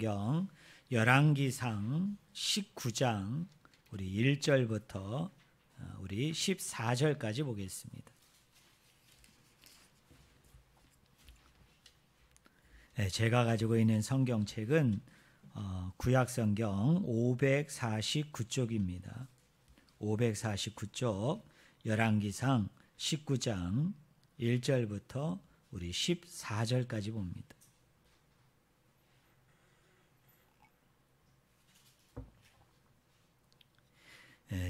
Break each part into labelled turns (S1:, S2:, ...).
S1: 성경 열왕기상 19장 우리 1절부터 우리 14절까지 보겠습니다. 제가 가지고 있는 성경책은 구약성경 549쪽입니다. 549쪽 열왕기상 19장 1절부터 우리 14절까지 봅니다.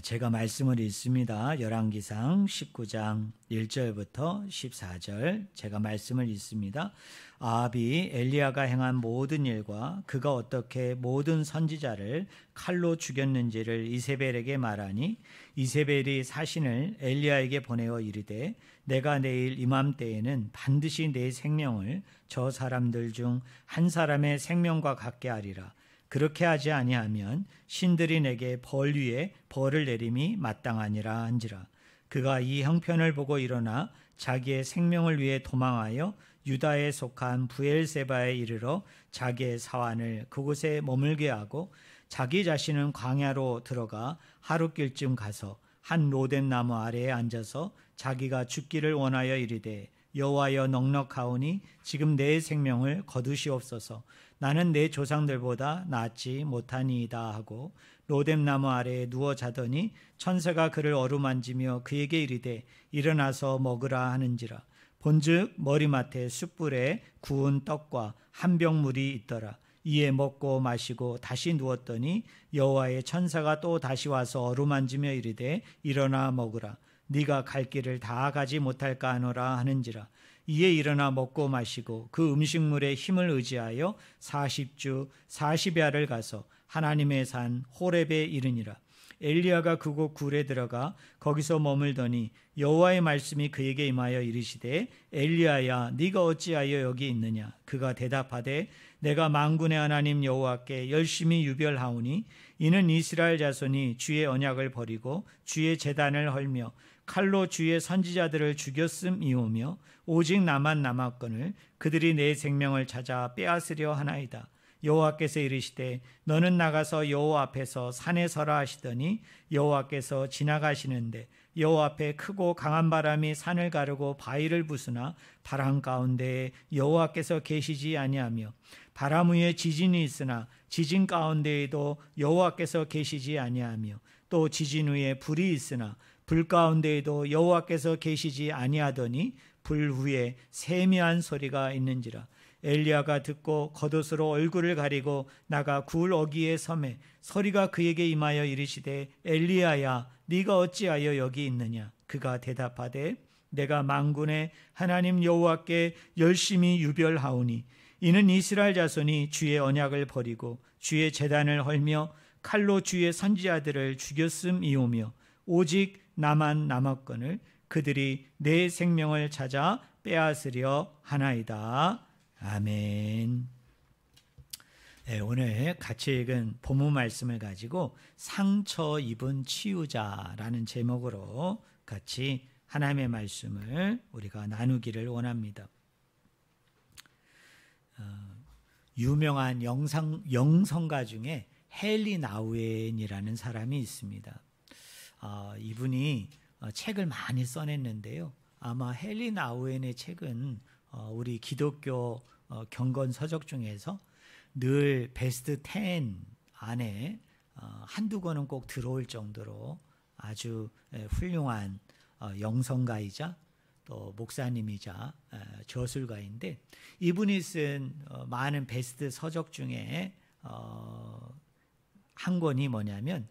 S1: 제가 말씀을 읽습니다. 열왕기상 19장 1절부터 14절 제가 말씀을 읽습니다. 아합이 엘리야가 행한 모든 일과 그가 어떻게 모든 선지자를 칼로 죽였는지를 이세벨에게 말하니 이세벨이 사신을 엘리야에게 보내어 이르되 내가 내일 이맘때에는 반드시 내 생명을 저 사람들 중 한 사람의 생명과 같게 하리라. 그렇게 하지 아니하면 신들이 내게 벌 위에 벌을 내림이 마땅하니라 한지라. 그가 이 형편을 보고 일어나 자기의 생명을 위해 도망하여 유다에 속한 브엘세바에 이르러 자기의 사환을 그곳에 머물게 하고 자기 자신은 광야로 들어가 하룻길쯤 가서 한 로뎀 나무 아래에 앉아서 자기가 죽기를 원하여 이르되 여호와여 넉넉하오니 지금 내 생명을 거두시옵소서. 나는 내 조상들보다 낫지 못하니이다 하고 로뎀 나무 아래에 누워 자더니 천사가 그를 어루만지며 그에게 이르되 일어나서 먹으라 하는지라. 본즉 머리맡에 숯불에 구운 떡과 한 병 물이 있더라. 이에 먹고 마시고 다시 누웠더니 여호와의 천사가 또 다시 와서 어루만지며 이르되 일어나 먹으라. 네가 갈 길을 다 가지 못할까 하노라 하는지라. 이에 일어나 먹고 마시고 그 음식물의 힘을 의지하여 40주 40야를 가서 하나님의 산 호렙에 이르니라. 엘리야가 그곳 굴에 들어가 거기서 머물더니 여호와의 말씀이 그에게 임하여 이르시되 엘리야야 네가 어찌하여 여기 있느냐. 그가 대답하되 내가 만군의 하나님 여호와께 열심히 유별하오니 이는 이스라엘 자손이 주의 언약을 버리고 주의 제단을 헐며 칼로 주의 선지자들을 죽였음이오며 오직 나만 남았거늘 그들이 내 생명을 찾아 빼앗으려 하나이다. 여호와께서 이르시되 너는 나가서 여호와 앞에서 산에 서라 하시더니 여호와께서 지나가시는데 여호와 앞에 크고 강한 바람이 산을 가르고 바위를 부수나 바람 가운데에 여호와께서 계시지 아니하며 바람 위에 지진이 있으나 지진 가운데에도 여호와께서 계시지 아니하며 또 지진 위에 불이 있으나 불 가운데에도 여호와께서 계시지 아니하더니 불 후에 세미한 소리가 있는지라. 엘리야가 듣고 겉옷으로 얼굴을 가리고 나가 굴 어귀에 서매 소리가 그에게 임하여 이르시되 엘리야야 네가 어찌하여 여기 있느냐. 그가 대답하되 내가 만군의 하나님 여호와께 열심히 유별하오니 이는 이스라엘 자손이 주의 언약을 버리고 주의 제단을 헐며 칼로 주의 선지자들을 죽였음이오며 오직 나만 남았거늘 그들이 내 생명을 찾아 빼앗으려 하나이다. 아멘. 오늘 같이 읽은 본문 말씀을 가지고 상처 입은 치유자라는 제목으로 같이 하나님의 말씀을 우리가 나누기를 원합니다. 유명한 영성가 중에 헨리 나우엔이라는 사람이 있습니다. 이분이 책을 많이 써냈는데요. 아마 헨리 나우엔의 책은 우리 기독교 경건 서적 중에서 늘 베스트 10 안에 한두 권은 꼭 들어올 정도로 아주 훌륭한 영성가이자 또 목사님이자 저술가인데 이분이 쓴 많은 베스트 서적 중에 한 권이 뭐냐면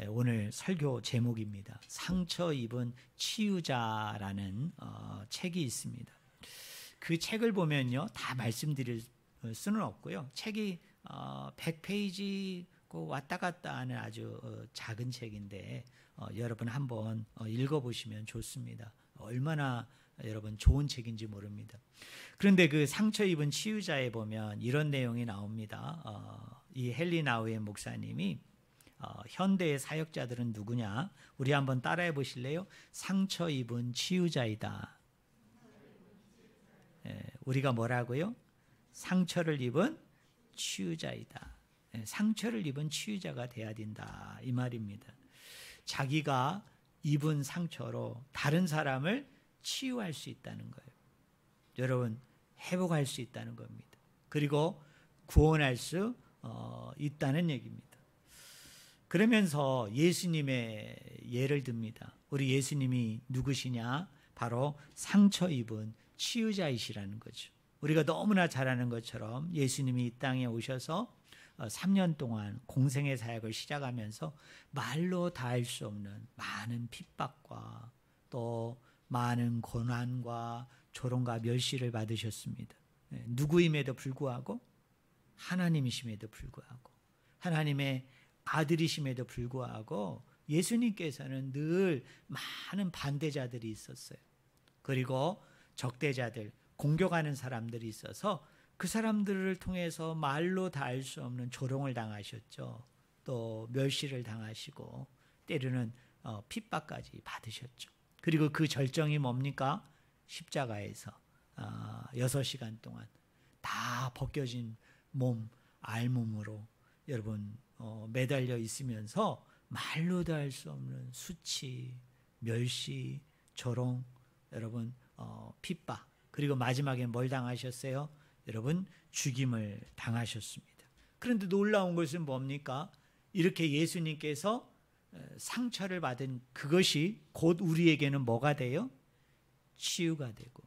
S1: 오늘 설교 제목입니다. 상처 입은 치유자라는 책이 있습니다. 그 책을 보면요, 다 말씀드릴 수는 없고요. 책이 100페이지 꼭 왔다 갔다 하는 아주 작은 책인데 여러분 한번 읽어보시면 좋습니다. 얼마나 여러분 좋은 책인지 모릅니다. 그런데 그 상처 입은 치유자에 보면 이런 내용이 나옵니다. 이 헨리 나우엔 목사님이 현대의 사역자들은 누구냐? 우리 한번 따라해 보실래요? 상처 입은 치유자이다. 우리가 뭐라고요? 상처를 입은 치유자이다. 상처를 입은 치유자가 돼야 된다 이 말입니다. 자기가 입은 상처로 다른 사람을 치유할 수 있다는 거예요. 여러분, 회복할 수 있다는 겁니다. 그리고 구원할 수 있다는 얘기입니다. 그러면서 예수님의 예를 듭니다. 우리 예수님이 누구시냐? 바로 상처 입은 치유자이시라는 거죠. 우리가 너무나 잘 아는 것처럼 예수님이 이 땅에 오셔서 3년 동안 공생의 사역을 시작하면서 말로 다할 수 없는 많은 핍박과 또 많은 고난과 조롱과 멸시를 받으셨습니다. 누구임에도 불구하고, 하나님이심에도 불구하고, 하나님의 아들이심에도 불구하고 예수님께서는 늘 많은 반대자들이 있었어요. 그리고 적대자들, 공격하는 사람들이 있어서 그 사람들을 통해서 말로 닿을 수 없는 조롱을 당하셨죠. 또 멸시를 당하시고 때로는 핍박까지 받으셨죠. 그리고 그 절정이 뭡니까? 십자가에서 6시간 동안 다 벗겨진 몸, 알몸으로 여러분 매달려 있으면서 말로 닿을 수 없는 수치, 멸시, 조롱, 여러분 핍박, 그리고 마지막에 뭘 당하셨어요? 여러분 죽임을 당하셨습니다. 그런데 놀라운 것은 뭡니까? 이렇게 예수님께서 상처를 받은 그것이 곧 우리에게는 뭐가 돼요? 치유가 되고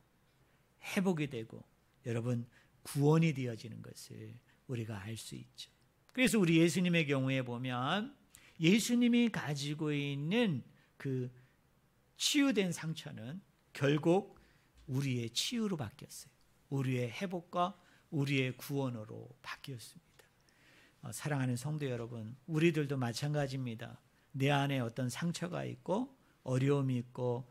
S1: 회복이 되고 여러분 구원이 되어지는 것을 우리가 알 수 있죠. 그래서 우리 예수님의 경우에 보면 예수님이 가지고 있는 그 치유된 상처는 결국 우리의 치유로 바뀌었어요. 우리의 회복과 우리의 구원으로 바뀌었습니다. 사랑하는 성도 여러분, 우리들도 마찬가지입니다. 내 안에 어떤 상처가 있고 어려움이 있고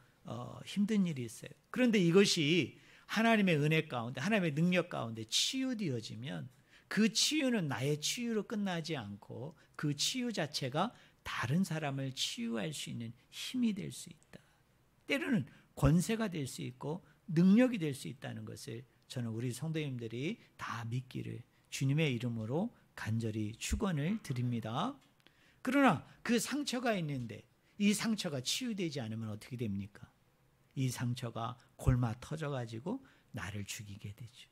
S1: 힘든 일이 있어요. 그런데 이것이 하나님의 은혜 가운데, 하나님의 능력 가운데 치유되어지면 그 치유는 나의 치유로 끝나지 않고 그 치유 자체가 다른 사람을 치유할 수 있는 힘이 될 수 있다. 때로는 권세가 될 수 있고 능력이 될 수 있다는 것을 저는 우리 성도님들이 다 믿기를 주님의 이름으로 간절히 축원을 드립니다. 그러나 그 상처가 있는데 이 상처가 치유되지 않으면 어떻게 됩니까? 이 상처가 골마 터져가지고 나를 죽이게 되죠.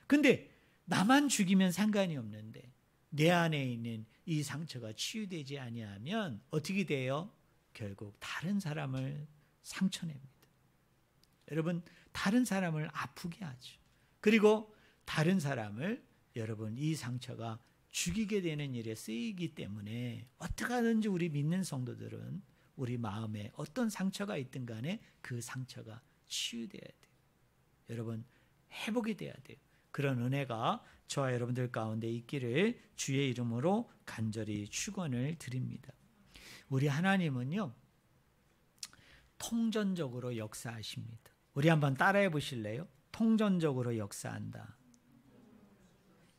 S1: 근데 나만 죽이면 상관이 없는데 내 안에 있는 이 상처가 치유되지 아니하면 어떻게 돼요? 결국 다른 사람을 상처냅니다. 여러분, 다른 사람을 아프게 하죠. 그리고 다른 사람을 여러분 이 상처가 죽이게 되는 일에 쓰이기 때문에 어떻게 하든지 우리 믿는 성도들은 우리 마음에 어떤 상처가 있든 간에 그 상처가 치유돼야 돼요. 여러분 회복이 돼야 돼요. 그런 은혜가 저와 여러분들 가운데 있기를 주의 이름으로 간절히 축원을 드립니다. 우리 하나님은요 통전적으로 역사하십니다. 우리 한번 따라해 보실래요? 통전적으로 역사한다.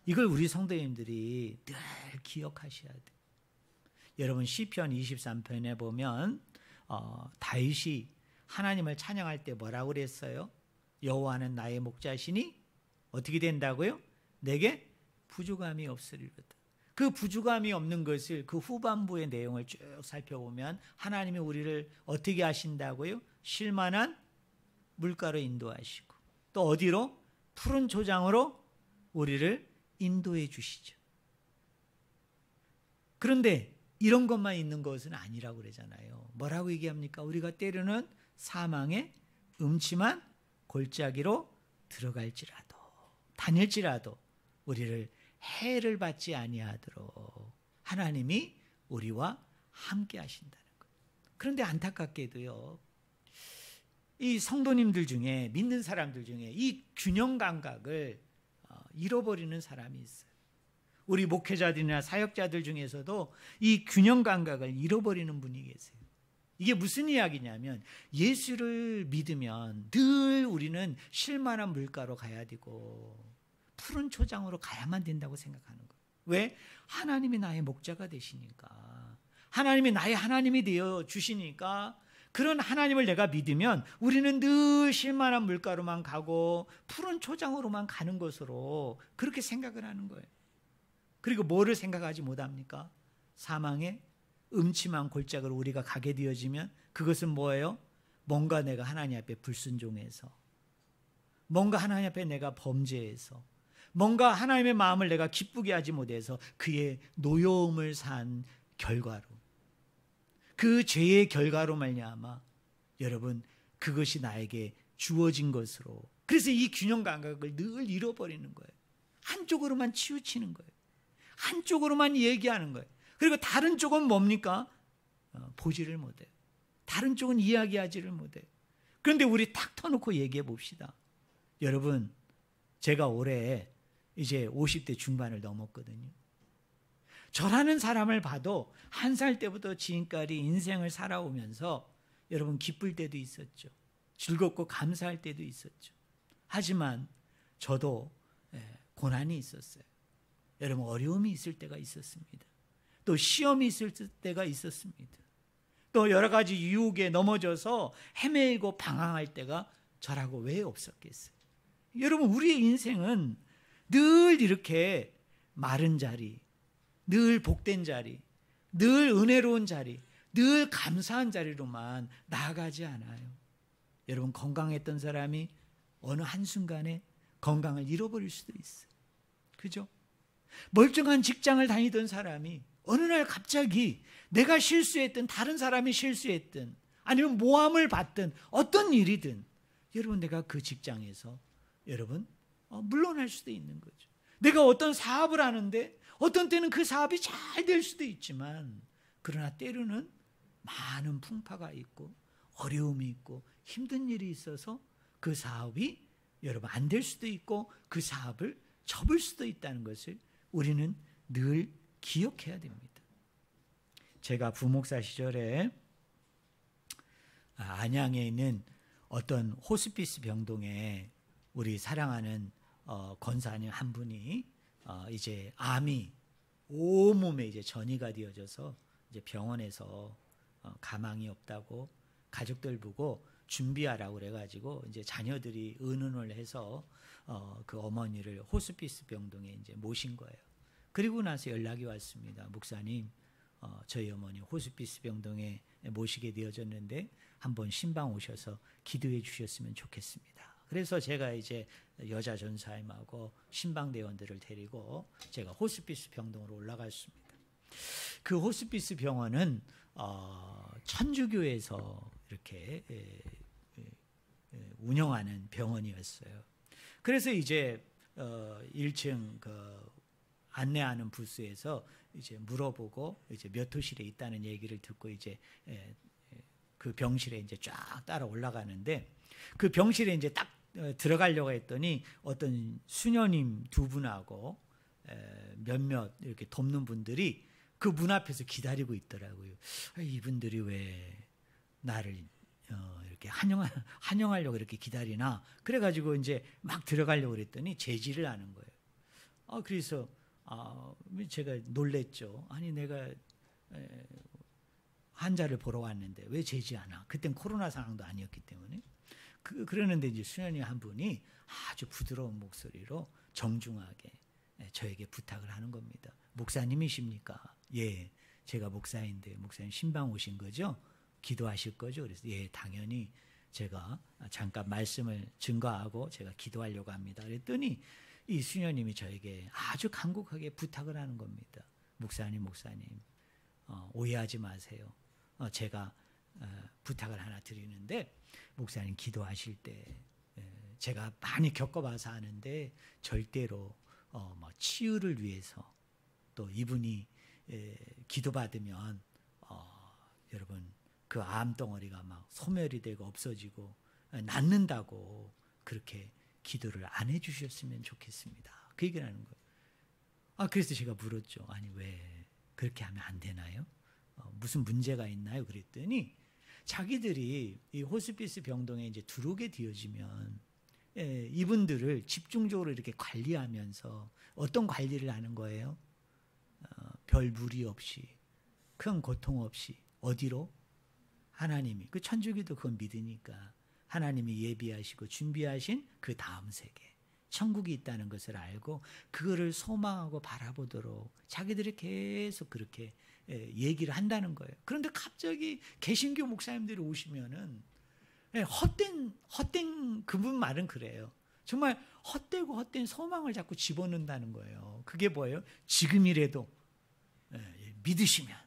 S1: 이걸 우리 성도님들이 늘 기억하셔야 돼요. 여러분 시편 23편에 보면 다윗이 하나님을 찬양할 때 뭐라고 그랬어요? 여호와는 나의 목자시니 어떻게 된다고요? 내게 부족함이 없으리로다. 그 부족함이 없는 것을 그 후반부의 내용을 쭉 살펴보면 하나님이 우리를 어떻게 하신다고요? 쉴만한 물가로 인도하시고 또 어디로? 푸른 초장으로 우리를 인도해 주시죠. 그런데 이런 것만 있는 것은 아니라고 그러잖아요. 뭐라고 얘기합니까? 우리가 때로는 사망의 음침한 골짜기로 들어갈지라도 다닐지라도 우리를 해를 받지 아니하도록 하나님이 우리와 함께 하신다는 거예요. 그런데 안타깝게도요, 이 성도님들 중에 믿는 사람들 중에 이 균형 감각을 잃어버리는 사람이 있어요. 우리 목회자들이나 사역자들 중에서도 이 균형 감각을 잃어버리는 분이 계세요. 이게 무슨 이야기냐면 예수를 믿으면 늘 우리는 쉴만한 물가로 가야 되고 푸른 초장으로 가야만 된다고 생각하는 거예요. 왜? 하나님이 나의 목자가 되시니까, 하나님이 나의 하나님이 되어 주시니까 그런 하나님을 내가 믿으면 우리는 늘 쉴만한 물가로만 가고 푸른 초장으로만 가는 것으로 그렇게 생각을 하는 거예요. 그리고 뭐를 생각하지 못합니까? 사망의 음침한 골짜기로 우리가 가게 되어지면 그것은 뭐예요? 뭔가 내가 하나님 앞에 불순종해서, 뭔가 하나님 앞에 내가 범죄해서, 뭔가 하나님의 마음을 내가 기쁘게 하지 못해서 그의 노여움을 산 결과로, 그 죄의 결과로 말미암아 여러분 그것이 나에게 주어진 것으로, 그래서 이 균형 감각을 늘 잃어버리는 거예요. 한쪽으로만 치우치는 거예요. 한쪽으로만 얘기하는 거예요. 그리고 다른 쪽은 뭡니까? 보지를 못해요. 다른 쪽은 이야기하지를 못해요. 그런데 우리 탁 터놓고 얘기해 봅시다. 여러분, 제가 올해 이제 50대 중반을 넘었거든요. 저라는 사람을 봐도 한 살 때부터 지금까지 인생을 살아오면서 여러분 기쁠 때도 있었죠. 즐겁고 감사할 때도 있었죠. 하지만 저도 고난이 있었어요. 여러분 어려움이 있을 때가 있었습니다. 또 시험이 있을 때가 있었습니다. 또 여러 가지 유혹에 넘어져서 헤매고 방황할 때가 저라고 왜 없었겠어요? 여러분 우리의 인생은 늘 이렇게 마른 자리, 늘 복된 자리, 늘 은혜로운 자리, 늘 감사한 자리로만 나아가지 않아요. 여러분 건강했던 사람이 어느 한순간에 건강을 잃어버릴 수도 있어요. 그죠? 멀쩡한 직장을 다니던 사람이 어느 날 갑자기 내가 실수했든 다른 사람이 실수했든 아니면 모함을 받든 어떤 일이든 여러분 내가 그 직장에서 여러분 물러날 수도 있는 거죠. 내가 어떤 사업을 하는데 어떤 때는 그 사업이 잘 될 수도 있지만 그러나 때로는 많은 풍파가 있고 어려움이 있고 힘든 일이 있어서 그 사업이 여러분 안 될 수도 있고 그 사업을 접을 수도 있다는 것을 우리는 늘 기억해야 됩니다. 제가 부목사 시절에 안양에 있는 어떤 호스피스 병동에 우리 사랑하는 권사님 한 분이 이제 암이 온몸에 이제 전이가 되어져서 이제 병원에서 가망이 없다고 가족들 보고 준비하라고 그래가지고 이제 자녀들이 의논을 해서 그 어머니를 호스피스 병동에 이제 모신 거예요. 그리고 나서 연락이 왔습니다. 목사님, 저희 어머니 호스피스 병동에 모시게 되어졌는데 한번 신방 오셔서 기도해 주셨으면 좋겠습니다. 그래서 제가 이제 여자 전사님하고 신방 대원들을 데리고 제가 호스피스 병동으로 올라갔습니다. 그 호스피스 병원은 천주교에서 이렇게 운영하는 병원이었어요. 그래서 이제 1층 그 안내하는 부스에서 이제 물어보고 이제 몇 호실에 있다는 얘기를 듣고 이제 그 병실에 이제 쫙 따라 올라가는데 그 병실에 이제 딱 들어가려고 했더니 어떤 수녀님 두 분하고 몇몇 이렇게 돕는 분들이 그 문 앞에서 기다리고 있더라고요. 이분들이 왜 나를 이렇게 환영하려고 이렇게 기다리나? 그래가지고 이제 막 들어가려고 그랬더니 제지를 하는 거예요. 그래서 제가 놀랬죠. 아니 내가 환자를 보러 왔는데 왜 제지하나? 그땐 코로나 상황도 아니었기 때문에. 그러는데 이제 수녀님 한 분이 아주 부드러운 목소리로 정중하게 저에게 부탁을 하는 겁니다. 목사님이십니까? 예, 제가 목사인데 목사님 신방 오신 거죠? 기도하실 거죠? 그래서 예, 당연히 제가 잠깐 말씀을 증거하고 제가 기도하려고 합니다. 그랬더니 이 수녀님이 저에게 아주 간곡하게 부탁을 하는 겁니다. 목사님 오해하지 마세요. 제가 부탁을 하나 드리는데 목사님 기도하실 때 제가 많이 겪어봐서 아는데 절대로 뭐 치유를 위해서 또 이분이 기도받으면 여러분 그 암덩어리가 막 소멸이 되고 없어지고 낫는다고 그렇게 기도를 안 해주셨으면 좋겠습니다. 그 얘기를 하는 거예요. 그래서 제가 물었죠. 아니 왜 그렇게 하면 안 되나요? 무슨 문제가 있나요? 그랬더니 자기들이 이 호스피스 병동에 이제 들어오게 되어지면 이분들을 집중적으로 이렇게 관리하면서 어떤 관리를 하는 거예요? 별 무리 없이 큰 고통 없이 어디로? 하나님이 그 천주교도 그건 믿으니까 하나님이 예비하시고 준비하신 그 다음 세계 천국이 있다는 것을 알고 그거를 소망하고 바라보도록 자기들이 계속 그렇게 얘기를 한다는 거예요. 그런데 갑자기 개신교 목사님들이 오시면은 헛된 그분 말은 그래요. 정말 헛되고 헛된 소망을 자꾸 집어넣는다는 거예요. 그게 뭐예요? 지금이라도 믿으시면,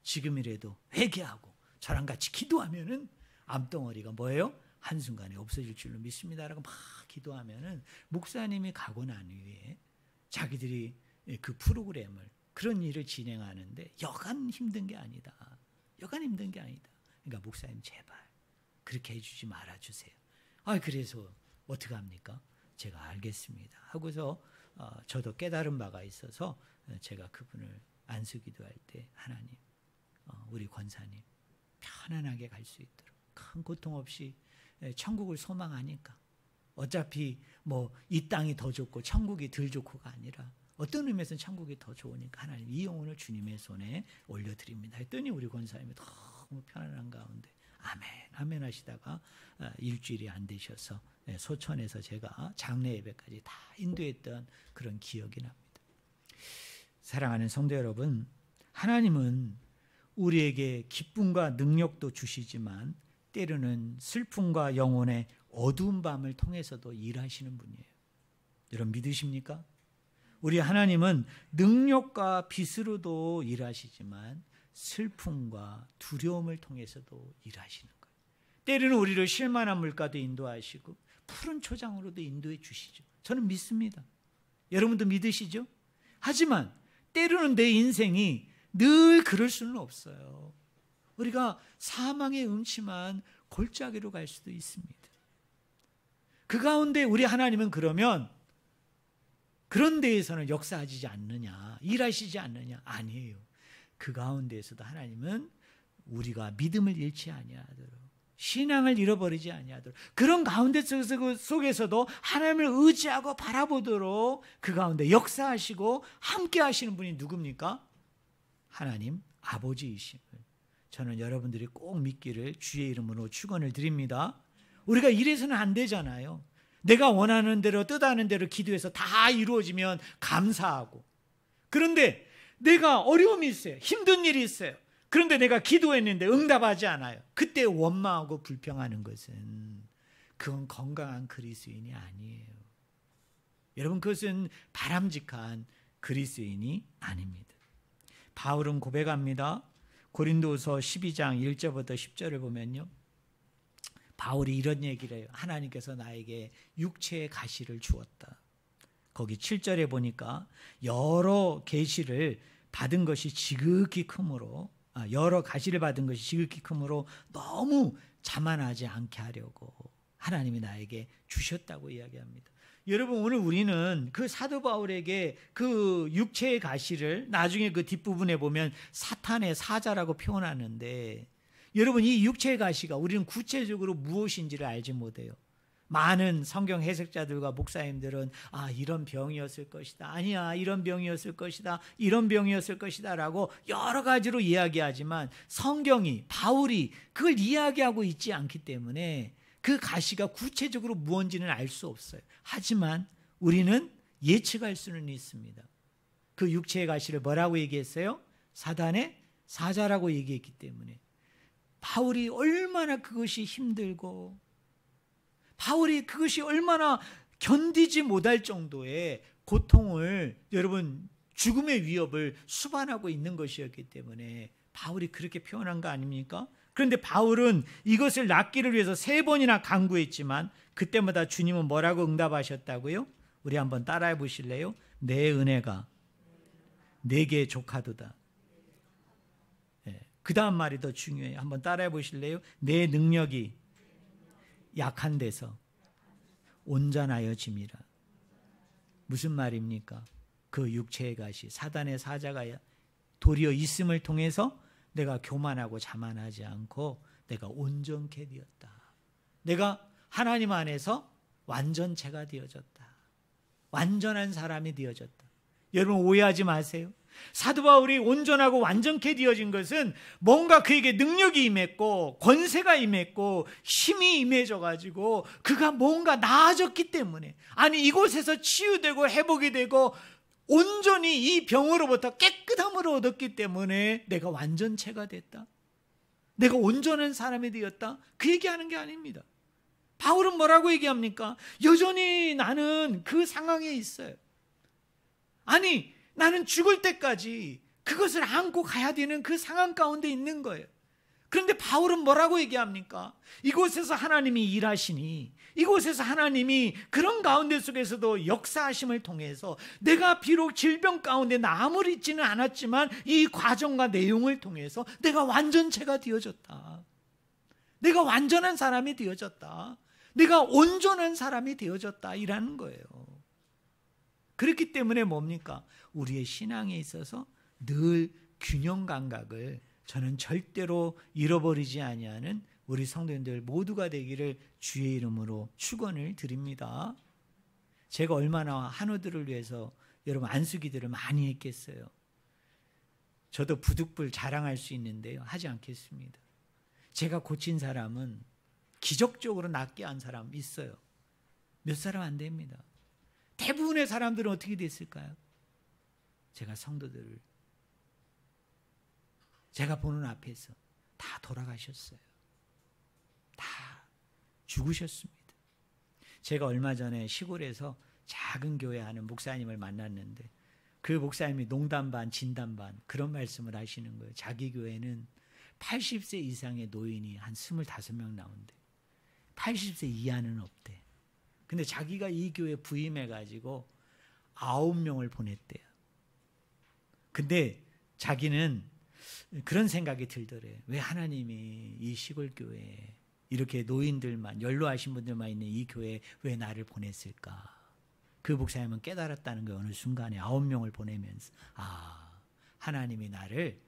S1: 지금이라도 회개하고 저랑 같이 기도하면은 암덩어리가 뭐예요? 한순간에 없어질 줄로 믿습니다라고 막 기도하면은 목사님이 가고 난 후에 자기들이 그 프로그램을, 그런 일을 진행하는데 여간 힘든 게 아니다. 여간 힘든 게 아니다. 그러니까 목사님 제발 그렇게 해주지 말아주세요. 그래서 어떻게 합니까? 제가 알겠습니다 하고서 저도 깨달은 바가 있어서 제가 그분을 안수기도할 때 하나님, 우리 권사님 편안하게 갈 수 있도록, 큰 고통 없이 천국을 소망하니까, 어차피 뭐 이 땅이 더 좋고 천국이 덜 좋고가 아니라 어떤 의미에서는 천국이 더 좋으니까 하나님 이 영혼을 주님의 손에 올려드립니다 했더니 우리 권사님이 너무 편안한 가운데 아멘 아멘 하시다가 일주일이 안 되셔서 소천에서 제가 장례 예배까지 다 인도했던 그런 기억이 납니다. 사랑하는 성도 여러분, 하나님은 우리에게 기쁨과 능력도 주시지만 때로는 슬픔과 영혼의 어두운 밤을 통해서도 일하시는 분이에요. 여러분 믿으십니까? 우리 하나님은 능력과 빛으로도 일하시지만 슬픔과 두려움을 통해서도 일하시는 거예요. 때로는 우리를 실만한 물가도 인도하시고 푸른 초장으로도 인도해 주시죠. 저는 믿습니다. 여러분도 믿으시죠? 하지만 때로는 내 인생이 늘 그럴 수는 없어요. 우리가 사망의 음침한 골짜기로 갈 수도 있습니다. 그 가운데 우리 하나님은 그러면 그런 데에서는 역사하지 않느냐, 일하시지 않느냐? 아니에요. 그 가운데에서도 하나님은 우리가 믿음을 잃지 아니하도록, 신앙을 잃어버리지 아니하도록, 그런 가운데 속에서도 하나님을 의지하고 바라보도록 그 가운데 역사하시고 함께 하시는 분이 누굽니까? 하나님 아버지이심을 저는 여러분들이 꼭 믿기를 주의 이름으로 축원을 드립니다. 우리가 이래서는 안 되잖아요. 내가 원하는 대로 뜻하는 대로 기도해서 다 이루어지면 감사하고, 그런데 내가 어려움이 있어요. 힘든 일이 있어요. 그런데 내가 기도했는데 응답하지 않아요. 그때 원망하고 불평하는 것은 그건 건강한 그리스도인이 아니에요. 여러분 그것은 바람직한 그리스도인이 아닙니다. 바울은 고백합니다. 고린도서 12장 1절부터 10절을 보면요, 바울이 이런 얘기를 해요. 하나님께서 나에게 육체의 가시를 주었다. 거기 7절에 보니까 여러 계시를 받은 것이 지극히 크므로, 여러 가시를 받은 것이 지극히 크므로 너무 자만하지 않게 하려고 하나님이 나에게 주셨다고 이야기합니다. 여러분 오늘 우리는 그 사도 바울에게 그 육체의 가시를 나중에 그 뒷부분에 보면 사탄의 사자라고 표현하는데, 여러분 이 육체의 가시가 우리는 구체적으로 무엇인지를 알지 못해요. 많은 성경 해석자들과 목사님들은 이런 병이었을 것이다, 아니야 이런 병이었을 것이다, 이런 병이었을 것이다 라고 여러 가지로 이야기하지만 성경이, 바울이 그걸 이야기하고 있지 않기 때문에 그 가시가 구체적으로 무엇인지는 알 수 없어요. 하지만 우리는 예측할 수는 있습니다. 그 육체의 가시를 뭐라고 얘기했어요? 사단의 사자라고 얘기했기 때문에 바울이 얼마나 그것이 힘들고, 바울이 그것이 얼마나 견디지 못할 정도의 고통을, 여러분 죽음의 위협을 수반하고 있는 것이었기 때문에 바울이 그렇게 표현한 거 아닙니까? 그런데 바울은 이것을 낫기를 위해서 3번이나 간구했지만 그때마다 주님은 뭐라고 응답하셨다고요? 우리 한번 따라해 보실래요? 내 은혜가 내게 족하도다. 그 다음 말이 더 중요해요. 한번 따라해 보실래요? 내 능력이 약한 데서 온전하여짐이라. 무슨 말입니까? 그 육체의 가시, 사단의 사자가 도리어 있음을 통해서 내가 교만하고 자만하지 않고 내가 온전케 되었다. 내가 하나님 안에서 완전체가 되어졌다. 완전한 사람이 되어졌다. 여러분 오해하지 마세요. 사도 바울이 온전하고 완전케 되어진 것은 뭔가 그에게 능력이 임했고 권세가 임했고 힘이 임해져 가지고 그가 뭔가 나아졌기 때문에, 아니 이곳에서 치유되고 회복이 되고 온전히 이 병으로부터 깨끗함을 얻었기 때문에 내가 완전체가 됐다, 내가 온전한 사람이 되었다, 그 얘기하는 게 아닙니다. 바울은 뭐라고 얘기합니까? 여전히 나는 그 상황에 있어요. 아니 나는 죽을 때까지 그것을 안고 가야 되는 그 상황 가운데 있는 거예요. 그런데 바울은 뭐라고 얘기합니까? 이곳에서 하나님이 일하시니, 이곳에서 하나님이 그런 가운데 속에서도 역사하심을 통해서 내가 비록 질병 가운데 남을 있지는 않았지만 이 과정과 내용을 통해서 내가 완전체가 되어졌다, 내가 완전한 사람이 되어졌다, 내가 온전한 사람이 되어졌다 이라는 거예요. 그렇기 때문에 뭡니까? 우리의 신앙에 있어서 늘 균형 감각을 저는 절대로 잃어버리지 아니하는 우리 성도님들 모두가 되기를 주의 이름으로 축원을 드립니다. 제가 얼마나 한우들을 위해서 여러분 안수기들을 많이 했겠어요. 저도 부득불 자랑할 수 있는데요, 하지 않겠습니다. 제가 고친 사람은 기적적으로 낫게 한 사람 있어요. 몇 사람 안 됩니다. 대부분의 사람들은 어떻게 됐을까요? 제가 성도들을 제가 보는 앞에서 다 돌아가셨어요. 다 죽으셨습니다. 제가 얼마 전에 시골에서 작은 교회 하는 목사님을 만났는데 그 목사님이 농담 반 진담 반 그런 말씀을 하시는 거예요. 자기 교회는 80세 이상의 노인이 한 25명 나온대. 80세 이하는 없대. 근데 자기가 이 교회에 부임해가지고 9명을 보냈대요. 근데 자기는 그런 생각이 들더래요. 왜 하나님이 이 시골 교회에 이렇게 노인들만, 연로하신 분들만 있는 이 교회에 왜 나를 보냈을까? 그 목사님은 깨달았다는 거예요. 어느 순간에 9명을 보내면서, 하나님이 나를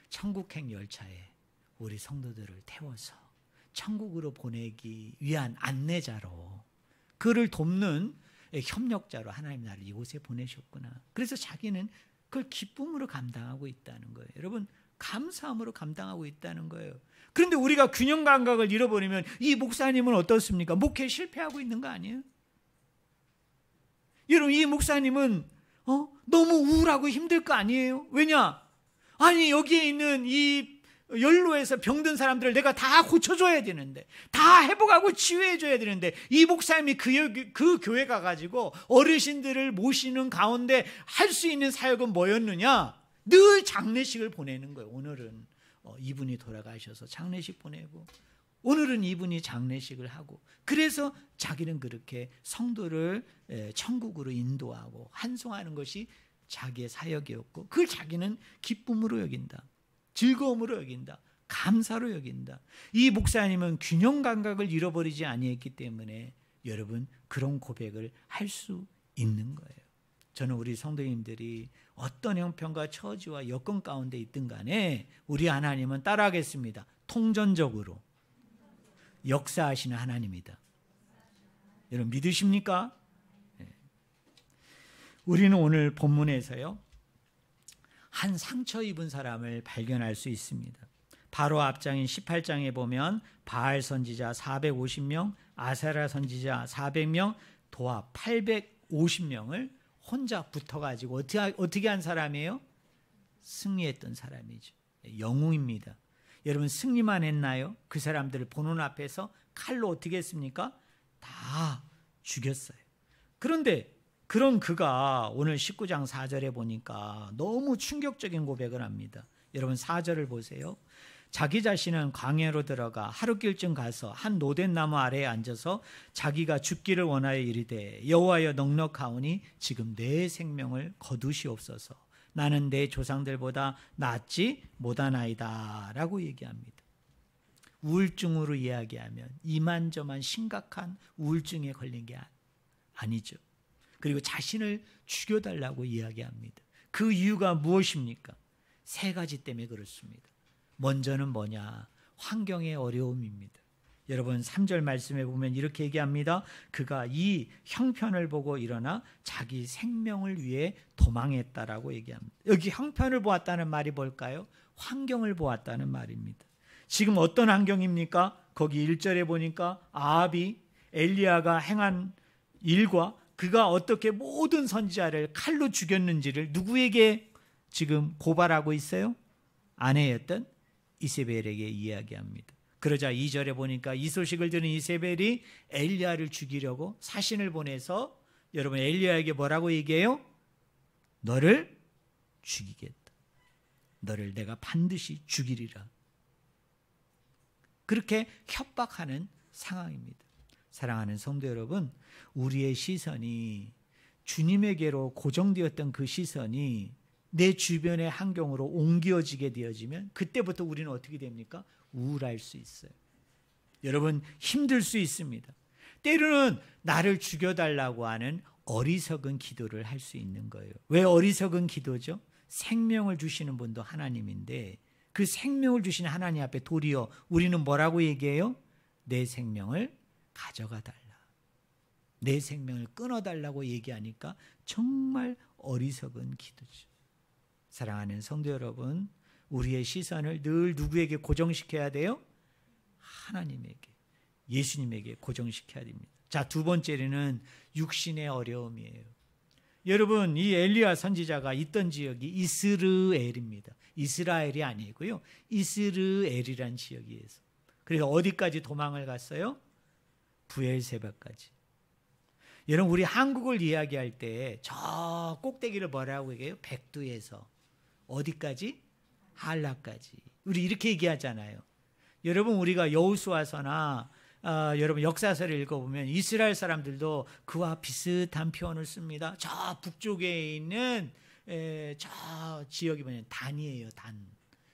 S1: 천국행 열차에 우리 성도들을 태워서 천국으로 보내기 위한 안내자로, 그를 돕는 협력자로 하나님 나를 이곳에 보내셨구나. 그래서 자기는 그걸 기쁨으로 감당하고 있다는 거예요. 여러분, 감사함으로 감당하고 있다는 거예요. 그런데 우리가 균형 감각을 잃어버리면 이 목사님은 어떻습니까? 목회 실패하고 있는 거 아니에요? 여러분, 이 목사님은 너무 우울하고 힘들 거 아니에요? 왜냐? 아니 여기에 있는 이 연로에서 병든 사람들을 내가 다 고쳐줘야 되는데, 다 회복하고 치유해줘야 되는데, 이 목사님이 그 교회 가가지고 어르신들을 모시는 가운데 할 수 있는 사역은 뭐였느냐? 늘 장례식을 보내는 거예요. 오늘은 이분이 돌아가셔서 장례식 보내고, 오늘은 이분이 장례식을 하고, 그래서 자기는 그렇게 성도를 천국으로 인도하고 환송하는 것이 자기의 사역이었고, 그걸 자기는 기쁨으로 여긴다, 즐거움으로 여긴다, 감사로 여긴다. 이 목사님은 균형 감각을 잃어버리지 아니했기 때문에 여러분 그런 고백을 할 수 있는 거예요. 저는 우리 성도님들이 어떤 형편과 처지와 여건 가운데 있든 간에 우리 하나님은 따라하겠습니다. 통전적으로 역사하시는 하나님이다. 여러분 믿으십니까? 네. 우리는 오늘 본문에서요, 한 상처 입은 사람을 발견할 수 있습니다. 바로 앞장인 18장에 보면 바알 선지자 450명, 아세라 선지자 400명, 도합 850명을 혼자 붙어가지고 어떻게 한 사람이에요? 승리했던 사람이죠. 영웅입니다. 여러분 승리만 했나요? 그 사람들을 보는 앞에서 칼로 어떻게 했습니까? 다 죽였어요. 그런데 그런 그가 오늘 19장 4절에 보니까 너무 충격적인 고백을 합니다. 여러분 4절을 보세요. 자기 자신은 광야로 들어가 하루길쯤 가서 한 노된 나무 아래에 앉아서 자기가 죽기를 원하여 이르되 여호와여 넉넉하오니 지금 내 생명을 거두시옵소서. 나는 내 조상들보다 낫지 못하나이다 라고 얘기합니다. 우울증으로 이야기하면 이만저만 심각한 우울증에 걸린 게 아니죠. 그리고 자신을 죽여달라고 이야기합니다. 그 이유가 무엇입니까? 세 가지 때문에 그렇습니다. 먼저는 뭐냐? 환경의 어려움입니다. 여러분 3절 말씀에 보면 이렇게 얘기합니다. 그가 이 형편을 보고 일어나 자기 생명을 위해 도망했다라고 얘기합니다. 여기 형편을 보았다는 말이 뭘까요? 환경을 보았다는 말입니다. 지금 어떤 환경입니까? 거기 1절에 보니까 아합이 엘리야가 행한 일과 그가 어떻게 모든 선지자를 칼로 죽였는지를 누구에게 지금 고발하고 있어요? 아내였던 이세벨에게 이야기합니다. 그러자 2절에 보니까 이 소식을 들은 이세벨이 엘리야를 죽이려고 사신을 보내서 여러분 엘리야에게 뭐라고 얘기해요? 너를 죽이겠다. 너를 내가 반드시 죽이리라. 그렇게 협박하는 상황입니다. 사랑하는 성도 여러분, 우리의 시선이 주님에게로 고정되었던 그 시선이 내 주변의 환경으로 옮겨지게 되어지면 그때부터 우리는 어떻게 됩니까? 우울할 수 있어요. 여러분 힘들 수 있습니다. 때로는 나를 죽여달라고 하는 어리석은 기도를 할 수 있는 거예요. 왜 어리석은 기도죠? 생명을 주시는 분도 하나님인데 그 생명을 주시는 하나님 앞에 도리어 우리는 뭐라고 얘기해요? 내 생명을 가져가 달라. 내 생명을 끊어달라고 얘기하니까 정말 어리석은 기도죠. 사랑하는 성도 여러분, 우리의 시선을 늘 누구에게 고정시켜야 돼요? 하나님에게, 예수님에게 고정시켜야 됩니다. 자, 두 번째는 육신의 어려움이에요. 여러분, 이 엘리야 선지자가 있던 지역이 이스르엘입니다. 이스라엘이 아니고요, 이스르엘이란 지역이에요. 그래서 어디까지 도망을 갔어요? 부엘세바까지. 여러분, 우리 한국을 이야기할 때 저 꼭대기를 뭐라고 얘기해요? 백두에서 어디까지? 한라까지. 우리 이렇게 얘기하잖아요. 여러분, 우리가 여호수아서나 여러분 역사서를 읽어보면 이스라엘 사람들도 그와 비슷한 표현을 씁니다. 저 북쪽에 있는 저 지역이 뭐냐면 단이에요. 단.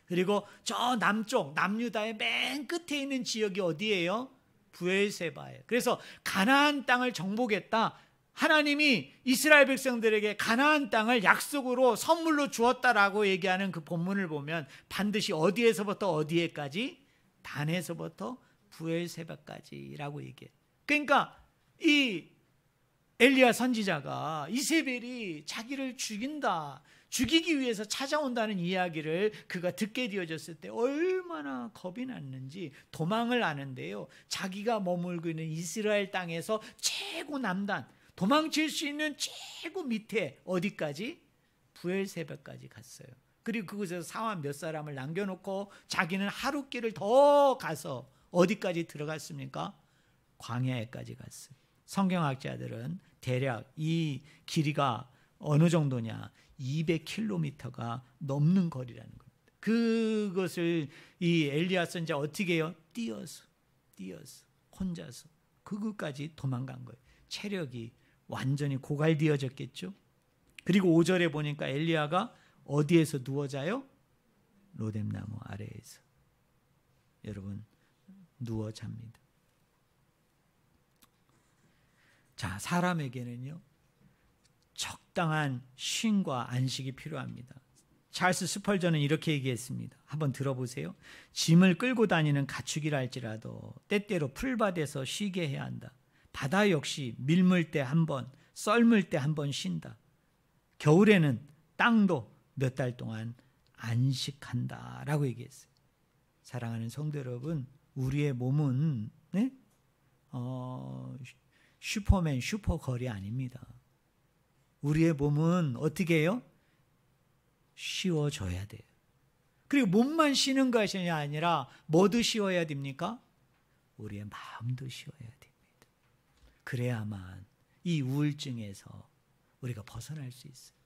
S1: 그리고 저 남쪽 남유다의 맨 끝에 있는 지역이 어디예요? 부엘세바예요. 그래서 가나안 땅을 정복했다. 하나님이 이스라엘 백성들에게 가나안 땅을 약속으로 선물로 주었다라고 얘기하는 그 본문을 보면 반드시 어디에서부터 어디에까지? 단에서부터 부엘세바까지라고 얘기해요. 그러니까 이 엘리야 선지자가 이세벨이 자기를 죽이기 위해서 찾아온다는 이야기를 그가 듣게 되어졌을 때 얼마나 겁이 났는지 도망을 하는데요. 자기가 머물고 있는 이스라엘 땅에서 최고 남단, 도망칠 수 있는 최고 밑에 어디까지? 부엘세바까지 갔어요. 그리고 그곳에서 사환 몇 사람을 남겨놓고 자기는 하루길을 더 가서 어디까지 들어갔습니까? 광야에까지 갔어요. 성경학자들은 대략 이 길이가 어느 정도냐? 200km가 넘는 거리라는 겁니다. 그것을 이 엘리야 선지자 어떻게 해요? 뛰어서 혼자서 그것까지 도망간 거예요. 체력이 완전히 고갈되어졌겠죠. 그리고 5절에 보니까 엘리야가 어디에서 누워 자요? 로뎀나무 아래에서. 여러분, 누워 잡니다. 자, 사람에게는요 적당한 쉼과 안식이 필요합니다. 찰스 스펄전은 이렇게 얘기했습니다. 한번 들어보세요. 짐을 끌고 다니는 가축이라 할지라도 때때로 풀밭에서 쉬게 해야 한다. 바다 역시 밀물 때 한 번, 썰물 때 한 번 쉰다. 겨울에는 땅도 몇 달 동안 안식한다라고 얘기했어요. 사랑하는 성도 여러분, 우리의 몸은 슈퍼맨, 슈퍼걸이 아닙니다. 우리의 몸은 어떻게 해요? 쉬어줘야 돼요. 그리고 몸만 쉬는 것이 아니라 뭐도 쉬어야 됩니까? 우리의 마음도 쉬어야 됩니다. 그래야만 이 우울증에서 우리가 벗어날 수 있어요.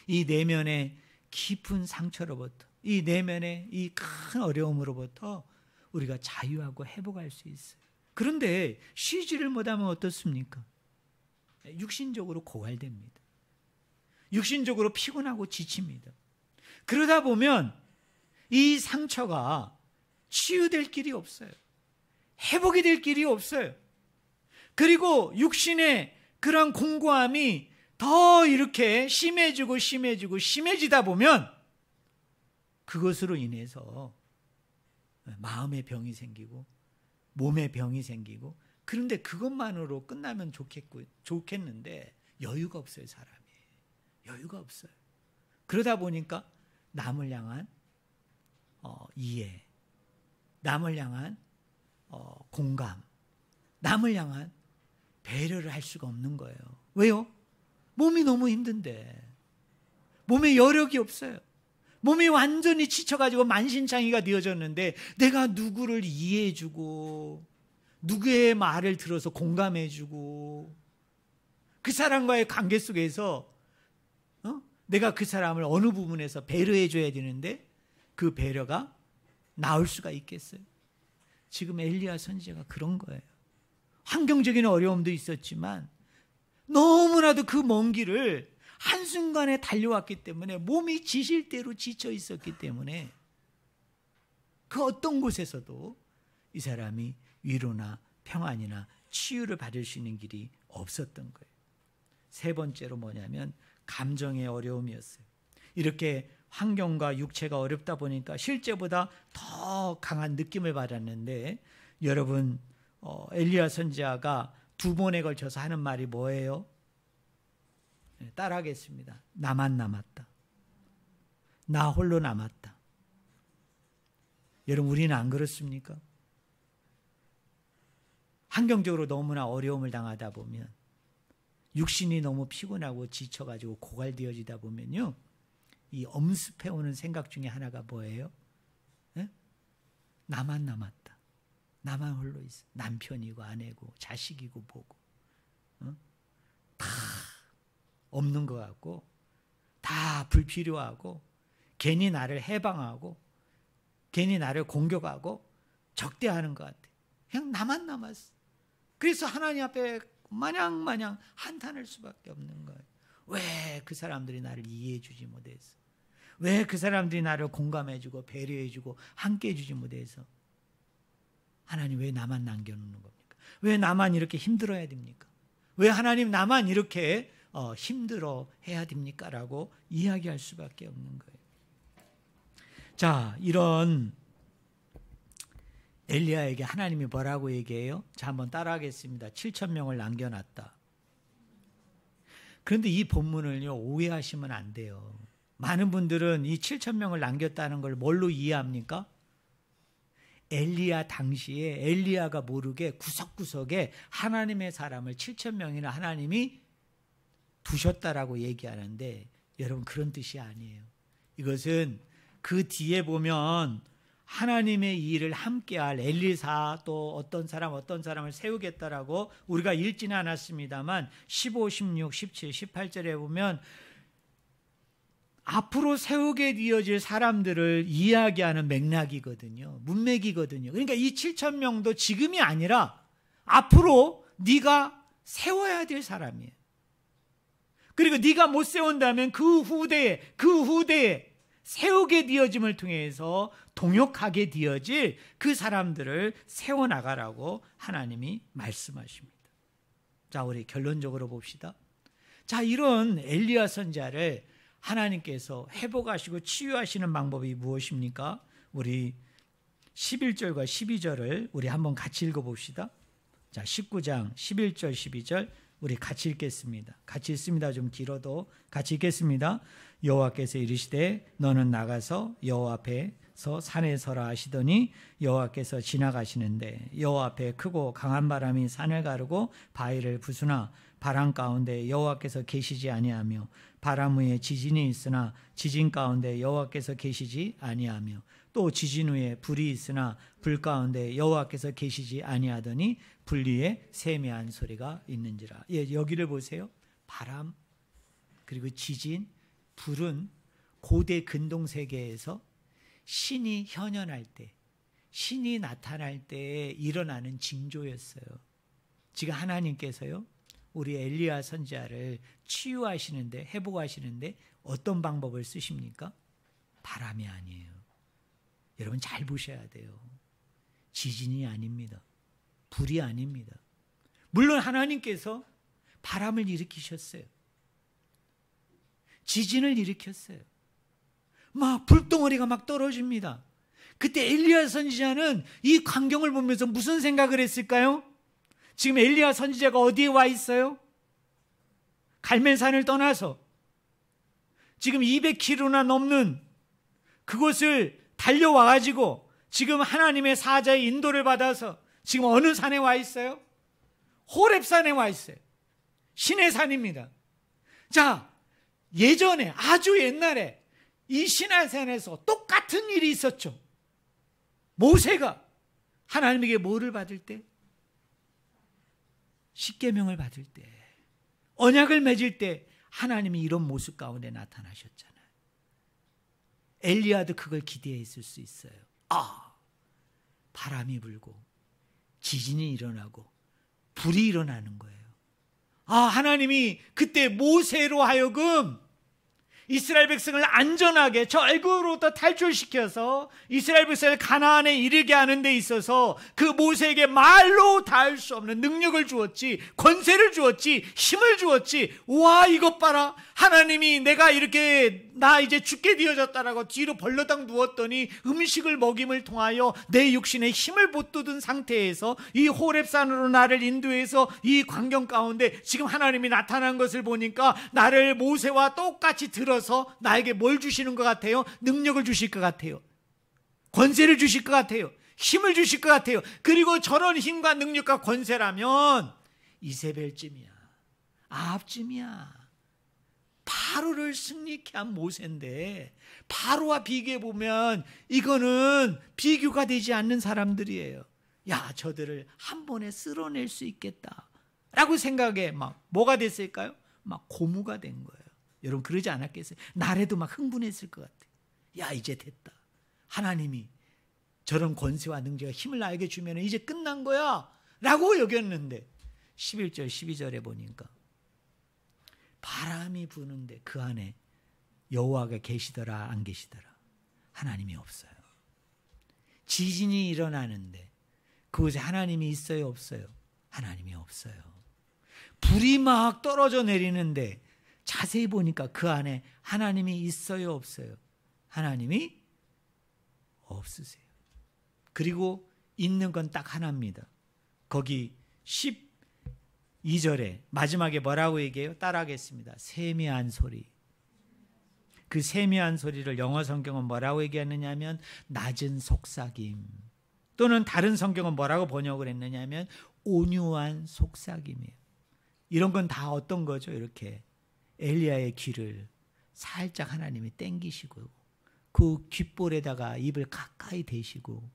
S1: 이 내면의 깊은 상처로부터, 이 내면의 이 큰 어려움으로부터 우리가 자유하고 회복할 수 있어요. 그런데 쉬지를 못하면 어떻습니까? 육신적으로 고갈됩니다. 육신적으로 피곤하고 지칩니다. 그러다 보면 이 상처가 치유될 길이 없어요. 회복이 될 길이 없어요. 그리고 육신의 그런 공고함이 더 이렇게 심해지다 보면 그것으로 인해서 마음의 병이 생기고 몸에 병이 생기고. 그런데 그것만으로 끝나면 좋겠는데 여유가 없어요. 사람이 여유가 없어요. 그러다 보니까 남을 향한 이해, 남을 향한 공감, 남을 향한 배려를 할 수가 없는 거예요. 왜요? 몸이 너무 힘든데, 몸에 여력이 없어요. 몸이 완전히 지쳐가지고 만신창이가 되어졌는데 내가 누구를 이해해주고 누구의 말을 들어서 공감해주고 그 사람과의 관계 속에서 내가 그 사람을 어느 부분에서 배려해줘야 되는데 그 배려가 나올 수가 있겠어요? 지금 엘리야 선지자가 그런 거예요. 환경적인 어려움도 있었지만 너무나도 그 먼 길을 한순간에 달려왔기 때문에 몸이 지칠 대로 지쳐 있었기 때문에 그 어떤 곳에서도 이 사람이 위로나 평안이나 치유를 받을 수 있는 길이 없었던 거예요. 세 번째로 뭐냐면 감정의 어려움이었어요. 이렇게 환경과 육체가 어렵다 보니까 실제보다 더 강한 느낌을 받았는데, 여러분 엘리야 선지자가 2번에 걸쳐서 하는 말이 뭐예요? 따라하겠습니다. 나만 남았다. 나 홀로 남았다. 여러분, 우리는 안 그렇습니까? 환경적으로 너무나 어려움을 당하다 보면, 육신이 너무 피곤하고 지쳐가지고 고갈되어지다 보면요, 이 엄습해오는 생각 중에 하나가 뭐예요? 네? 나만 남았다. 나만 홀로 있어. 남편이고 아내고 자식이고 뭐고 다 없는 것 같고, 다 불필요하고, 괜히 나를 해방하고 괜히 나를 공격하고 적대하는 것 같아. 그냥 나만 남았어. 그래서 하나님 앞에 마냥 한탄할 수밖에 없는 거예요. 왜 그 사람들이 나를 이해해 주지 못해서, 왜 그 사람들이 나를 공감해 주고 배려해 주고 함께 해 주지 못해서, 하나님 왜 나만 남겨놓는 겁니까? 왜 나만 이렇게 힘들어야 됩니까? 왜 하나님 나만 이렇게 힘들어 해야 됩니까? 라고 이야기할 수밖에 없는 거예요. 자, 이런 엘리야에게 하나님이 뭐라고 얘기해요? 자, 한번 따라하겠습니다. 7,000명을 남겨놨다. 그런데 이 본문을요, 오해하시면 안 돼요. 많은 분들은 이 7,000명을 남겼다는 걸 뭘로 이해합니까? 엘리야 당시에 엘리야가 모르게 구석구석에 하나님의 사람을 7,000명이나 하나님이 두셨다라고 얘기하는데, 여러분 그런 뜻이 아니에요. 이것은 그 뒤에 보면 하나님의 일을 함께할 엘리사, 또 어떤 사람을 세우겠다라고 우리가 읽지는 않았습니다만 15, 16, 17, 18절에 보면 앞으로 세우게 되어질 사람들을 이야기하는 맥락이거든요. 문맥이거든요. 그러니까 이 7,000명도 지금이 아니라 앞으로 네가 세워야 될 사람이에요. 그리고 네가 못 세운다면 그 후대에 세우게 되어짐을 통해서 동역하게 되어질 그 사람들을 세워나가라고 하나님이 말씀하십니다. 자, 우리 결론적으로 봅시다. 자, 이런 엘리야 선지자를 하나님께서 회복하시고 치유하시는 방법이 무엇입니까? 우리 11절과 12절을 우리 한번 같이 읽어봅시다. 자, 19장 11절 12절 우리 같이 읽겠습니다. 같이 읽습니다. 좀 길어도 같이 읽겠습니다. 여호와께서 이르시되 너는 나가서 여호와 앞에서 산에 서라 하시더니 여호와께서 지나가시는데 여호와 앞에 크고 강한 바람이 산을 가르고 바위를 부수나 바람 가운데 여호와께서 계시지 아니하며 바람 후에 지진이 있으나 지진 가운데 여호와께서 계시지 아니하며 또 지진 후에 불이 있으나 불 가운데 여호와께서 계시지 아니하더니 불 위에 세미한 소리가 있는지라. 예, 여기를 보세요. 바람 그리고 지진, 불은 고대 근동 세계에서 신이 현현할 때, 신이 나타날 때 일어나는 징조였어요. 지금 하나님께서요, 우리 엘리야 선지자를 치유하시는데, 회복하시는데 어떤 방법을 쓰십니까? 바람이 아니에요. 여러분 잘 보셔야 돼요. 지진이 아닙니다. 불이 아닙니다. 물론 하나님께서 바람을 일으키셨어요. 지진을 일으켰어요. 막 불덩어리가 막 떨어집니다. 그때 엘리야 선지자는 이 광경을 보면서 무슨 생각을 했을까요? 지금 엘리야 선지자가 어디에 와 있어요? 갈멜산을 떠나서 지금 200km나 넘는 그곳을 달려와가지고 지금 하나님의 사자의 인도를 받아서 지금 어느 산에 와 있어요? 호렙산에 와 있어요. 신의 산입니다. 자, 예전에 아주 옛날에 이 시내산에서 똑같은 일이 있었죠. 모세가 하나님에게 뭐를 받을 때? 십계명을 받을 때, 언약을 맺을 때 하나님이 이런 모습 가운데 나타나셨잖아요. 엘리야도 그걸 기대했을 수 있어요. 바람이 불고 지진이 일어나고 불이 일어나는 거예요. 하나님이 그때 모세로 하여금 이스라엘 백성을 안전하게 저 애굽으로부터 탈출시켜서 이스라엘 백성을 가나안에 이르게 하는 데 있어서 그 모세에게 말로 닿을 수 없는 능력을 주었지, 권세를 주었지, 힘을 주었지. 와, 이것 봐라. 하나님이 내가 이렇게 나 이제 죽게 되어졌다라고 뒤로 벌러덩 누웠더니 음식을 먹임을 통하여 내 육신에 힘을 보태둔 상태에서 이 호렙산으로 나를 인도해서 이 광경 가운데 지금 하나님이 나타난 것을 보니까 나를 모세와 똑같이 들어서 나에게 뭘 주시는 것 같아요? 능력을 주실 것 같아요. 권세를 주실 것 같아요. 힘을 주실 것 같아요. 그리고 저런 힘과 능력과 권세라면 이세벨쯤이야, 아합쯤이야. 바로를 승리케 한 모세인데 바로와 비교해보면 이거는 비교가 되지 않는 사람들이에요. 야, 저들을 한 번에 쓸어낼 수 있겠다 라고 생각에 막 뭐가 됐을까요? 막 고무가 된 거예요. 여러분 그러지 않았겠어요? 나래도 막 흥분했을 것 같아요. 야, 이제 됐다. 하나님이 저런 권세와 능력과 힘을 나에게 주면 이제 끝난 거야 라고 여겼는데 11절 12절에 보니까 바람이 부는데 그 안에 여호와가 계시더라 안 계시더라? 하나님이 없어요. 지진이 일어나는데 그곳에 하나님이 있어요 없어요? 하나님이 없어요. 불이 막 떨어져 내리는데 자세히 보니까 그 안에 하나님이 있어요 없어요? 하나님이 없으세요. 그리고 있는 건 딱 하나입니다. 거기 12절에 마지막에 뭐라고 얘기해요? 따라하겠습니다. 세미한 소리. 그 세미한 소리를 영어 성경은 뭐라고 얘기하느냐 하면 낮은 속삭임, 또는 다른 성경은 뭐라고 번역을 했느냐 하면 온유한 속삭임이에요. 이런 건 다 어떤 거죠? 이렇게 엘리야의 귀를 살짝 하나님이 땡기시고 그 귓볼에다가 입을 가까이 대시고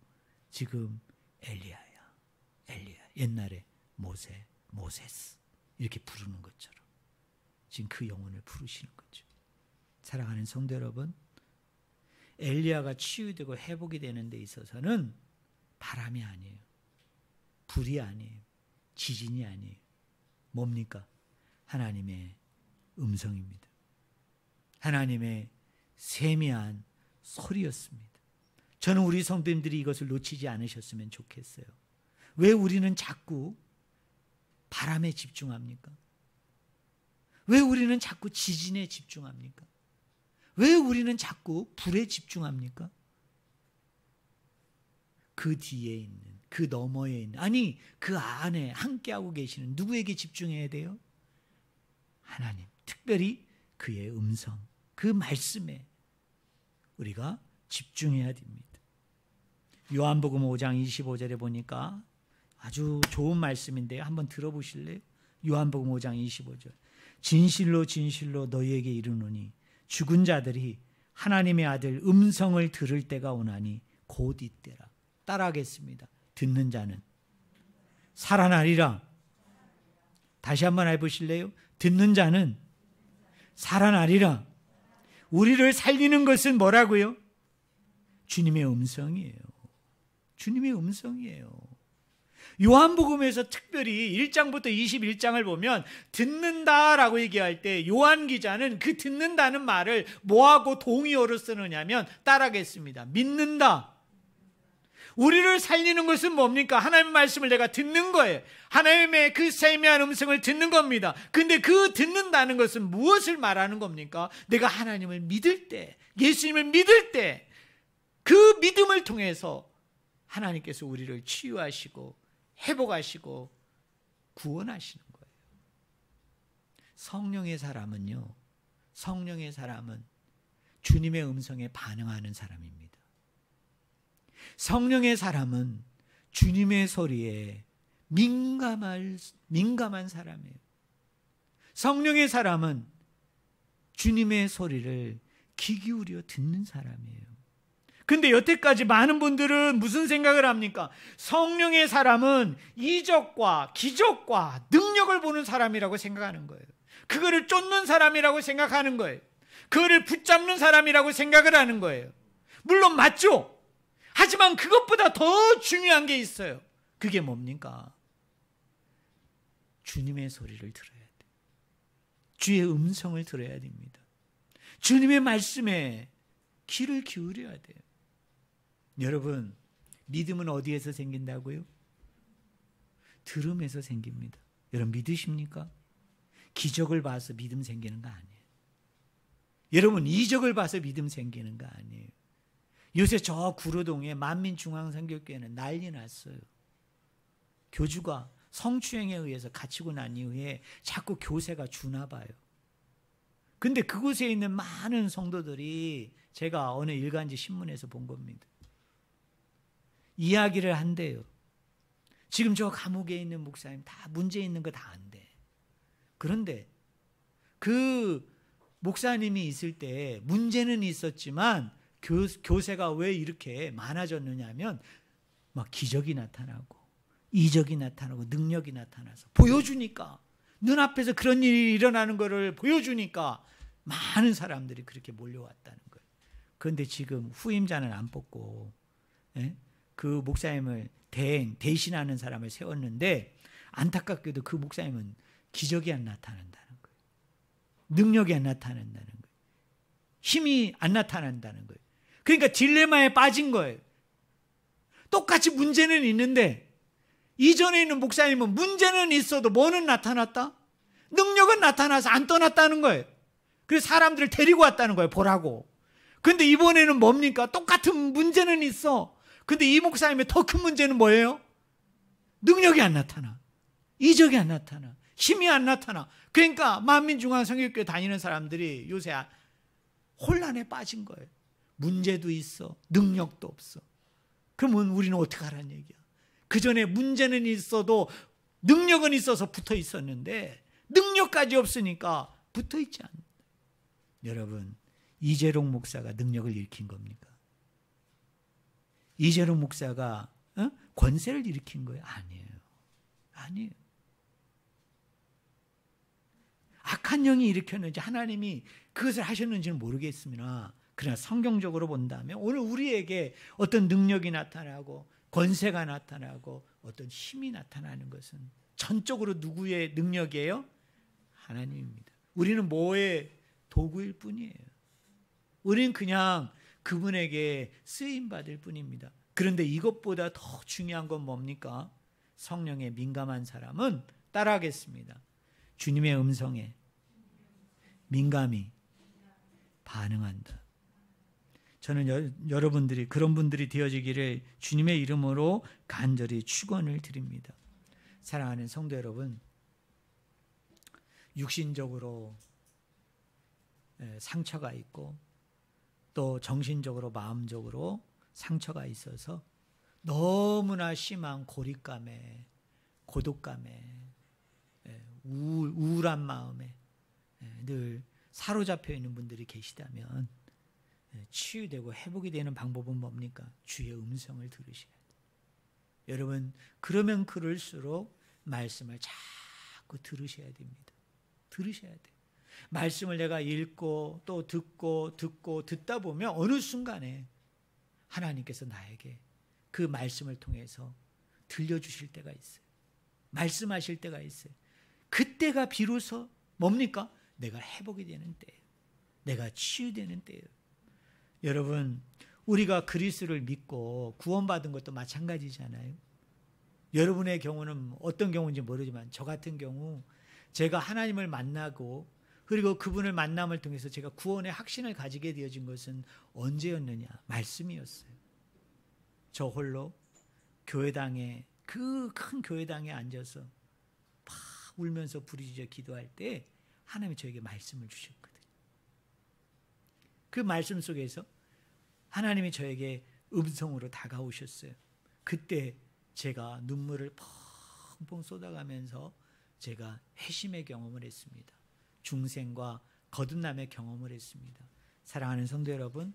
S1: 지금 엘리야야, 엘리야, 옛날에 모세스 이렇게 부르는 것처럼 지금 그 영혼을 부르시는 거죠. 사랑하는 성도 여러분, 엘리야가 치유되고 회복이 되는 데 있어서는 바람이 아니에요, 불이 아니에요, 지진이 아니에요. 뭡니까? 하나님의 음성입니다. 하나님의 세미한 소리였습니다. 저는 우리 성도님들이 이것을 놓치지 않으셨으면 좋겠어요. 왜 우리는 자꾸 바람에 집중합니까? 왜 우리는 자꾸 지진에 집중합니까? 왜 우리는 자꾸 불에 집중합니까? 그 뒤에 있는, 그 너머에 있는, 아니 그 안에 함께하고 계시는 누구에게 집중해야 돼요? 하나님, 특별히 그의 음성, 그 말씀에 우리가 집중해야 됩니다. 요한복음 5장 25절에 보니까 아주 좋은 말씀인데요. 한번 들어보실래요? 요한복음 5장 25절. 진실로 진실로 너희에게 이르노니 죽은 자들이 하나님의 아들 음성을 들을 때가 오나니 곧 이때라. 따라하겠습니다. 듣는 자는 살아나리라. 다시 한번 해보실래요? 듣는 자는 살아나리라. 우리를 살리는 것은 뭐라고요? 주님의 음성이에요. 주님의 음성이에요. 요한복음에서 특별히 1장부터 21장을 보면 듣는다라고 얘기할 때 요한 기자는 그 듣는다는 말을 뭐하고 동의어로 쓰느냐면 따라하겠습니다. 믿는다. 우리를 살리는 것은 뭡니까? 하나님의 말씀을 내가 듣는 거예요. 하나님의 그 세미한 음성을 듣는 겁니다. 근데 그 듣는다는 것은 무엇을 말하는 겁니까? 내가 하나님을 믿을 때, 예수님을 믿을 때, 그 믿음을 통해서 하나님께서 우리를 치유하시고 회복하시고 구원하시는 거예요. 성령의 사람은요, 성령의 사람은 주님의 음성에 반응하는 사람입니다. 성령의 사람은 주님의 소리에 민감한 사람이에요. 성령의 사람은 주님의 소리를 귀 기울여 듣는 사람이에요. 근데 여태까지 많은 분들은 무슨 생각을 합니까? 성령의 사람은 이적과 기적과 능력을 보는 사람이라고 생각하는 거예요. 그거를 쫓는 사람이라고 생각하는 거예요. 그거를 붙잡는 사람이라고 생각을 하는 거예요. 물론 맞죠? 하지만 그것보다 더 중요한 게 있어요. 그게 뭡니까? 주님의 소리를 들어야 돼요. 주의 음성을 들어야 됩니다. 주님의 말씀에 귀를 기울여야 돼요. 여러분, 믿음은 어디에서 생긴다고요? 들음에서 생깁니다. 여러분 믿으십니까? 기적을 봐서 믿음 생기는 거 아니에요. 여러분, 이적을 봐서 믿음 생기는 거 아니에요. 요새 저 구로동에 만민중앙선교회는 난리 났어요. 교주가 성추행에 의해서 갇히고 난 이후에 자꾸 교세가 주나 봐요. 근데 그곳에 있는 많은 성도들이 제가 어느 일간지 신문에서 본 겁니다. 이야기를 한대요. 지금 저 감옥에 있는 목사님 다 문제 있는 거 다 안돼. 그런데 그 목사님이 있을 때 문제는 있었지만 교세가 왜 이렇게 많아졌느냐면 막 기적이 나타나고 이적이 나타나고 능력이 나타나서 보여주니까, 눈앞에서 그런 일이 일어나는 것을 보여주니까 많은 사람들이 그렇게 몰려왔다는 거예요. 그런데 지금 후임자는 안 뽑고 그 목사님을 대신하는 사람을 세웠는데 안타깝게도 그 목사님은 기적이 안 나타난다는 거예요. 능력이 안 나타난다는 거예요. 힘이 안 나타난다는 거예요. 그러니까 딜레마에 빠진 거예요. 똑같이 문제는 있는데 이전에 있는 목사님은 문제는 있어도 뭐는 나타났다? 능력은 나타나서 안 떠났다는 거예요. 그래서 사람들을 데리고 왔다는 거예요. 보라고. 근데 이번에는 뭡니까? 똑같은 문제는 있어. 근데 이 목사님의 더 큰 문제는 뭐예요? 능력이 안 나타나. 이적이 안 나타나. 힘이 안 나타나. 그러니까 만민중앙선교회 다니는 사람들이 요새 혼란에 빠진 거예요. 문제도 있어. 능력도 없어. 그러면 우리는 어떻게 하라는 얘기야? 그 전에 문제는 있어도 능력은 있어서 붙어 있었는데 능력까지 없으니까 붙어 있지 않는다. 여러분, 이재롱 목사가 능력을 일으킨 겁니까? 이재롱 목사가 권세를 일으킨 거예요? 아니에요. 아니에요. 악한 영이 일으켰는지 하나님이 그것을 하셨는지는 모르겠습니다. 그러나 성경적으로 본다면 오늘 우리에게 어떤 능력이 나타나고 권세가 나타나고 어떤 힘이 나타나는 것은 전적으로 누구의 능력이에요? 하나님입니다. 우리는 뭐의 도구일 뿐이에요. 우리는 그냥 그분에게 쓰임받을 뿐입니다. 그런데 이것보다 더 중요한 건 뭡니까? 성령에 민감한 사람은 따라하겠습니다. 주님의 음성에 민감히 반응한다. 저는 여러분들이 그런 분들이 되어지기를 주님의 이름으로 간절히 축원을 드립니다. 사랑하는 성도 여러분, 육신적으로 상처가 있고 또 정신적으로 마음적으로 상처가 있어서 너무나 심한 고립감에 고독감에 우울한 마음에 늘 사로잡혀 있는 분들이 계시다면 치유되고 회복이 되는 방법은 뭡니까? 주의 음성을 들으셔야 돼요. 여러분, 그러면 그럴수록 말씀을 자꾸 들으셔야 됩니다. 들으셔야 돼요. 말씀을 내가 읽고 또 듣고 듣다 보면 어느 순간에 하나님께서 나에게 그 말씀을 통해서 들려주실 때가 있어요. 말씀하실 때가 있어요. 그때가 비로소 뭡니까? 내가 회복이 되는 때예요. 내가 치유되는 때예요. 여러분, 우리가 그리스도를 믿고 구원받은 것도 마찬가지잖아요. 여러분의 경우는 어떤 경우인지 모르지만 저 같은 경우 제가 하나님을 만나고 그리고 그분을 만남을 통해서 제가 구원의 확신을 가지게 되어진 것은 언제였느냐? 말씀이었어요. 저 홀로 교회당에, 그 큰 교회당에 앉아서 막 울면서 부르짖어 기도할 때 하나님이 저에게 말씀을 주셨거든요. 그 말씀 속에서 하나님이 저에게 음성으로 다가오셨어요. 그때 제가 눈물을 펑펑 쏟아가면서 제가 회심의 경험을 했습니다. 중생과 거듭남의 경험을 했습니다. 사랑하는 성도 여러분,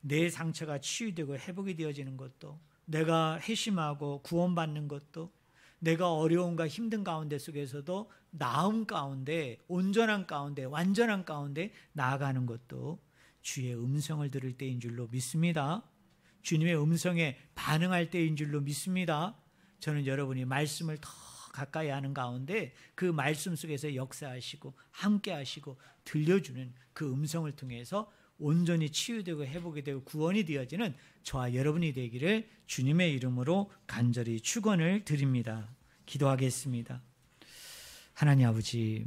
S1: 내 상처가 치유되고 회복이 되어지는 것도, 내가 회심하고 구원받는 것도, 내가 어려움과 힘든 가운데 속에서도 나음 가운데, 온전한 가운데, 완전한 가운데 나아가는 것도 주의 음성을 들을 때인 줄로 믿습니다. 주님의 음성에 반응할 때인 줄로 믿습니다. 저는 여러분이 말씀을 더 가까이 하는 가운데 그 말씀 속에서 역사하시고 함께 하시고 들려주는 그 음성을 통해서 온전히 치유되고 회복이 되고 구원이 되어지는 저와 여러분이 되기를 주님의 이름으로 간절히 축원을 드립니다. 기도하겠습니다. 하나님 아버지,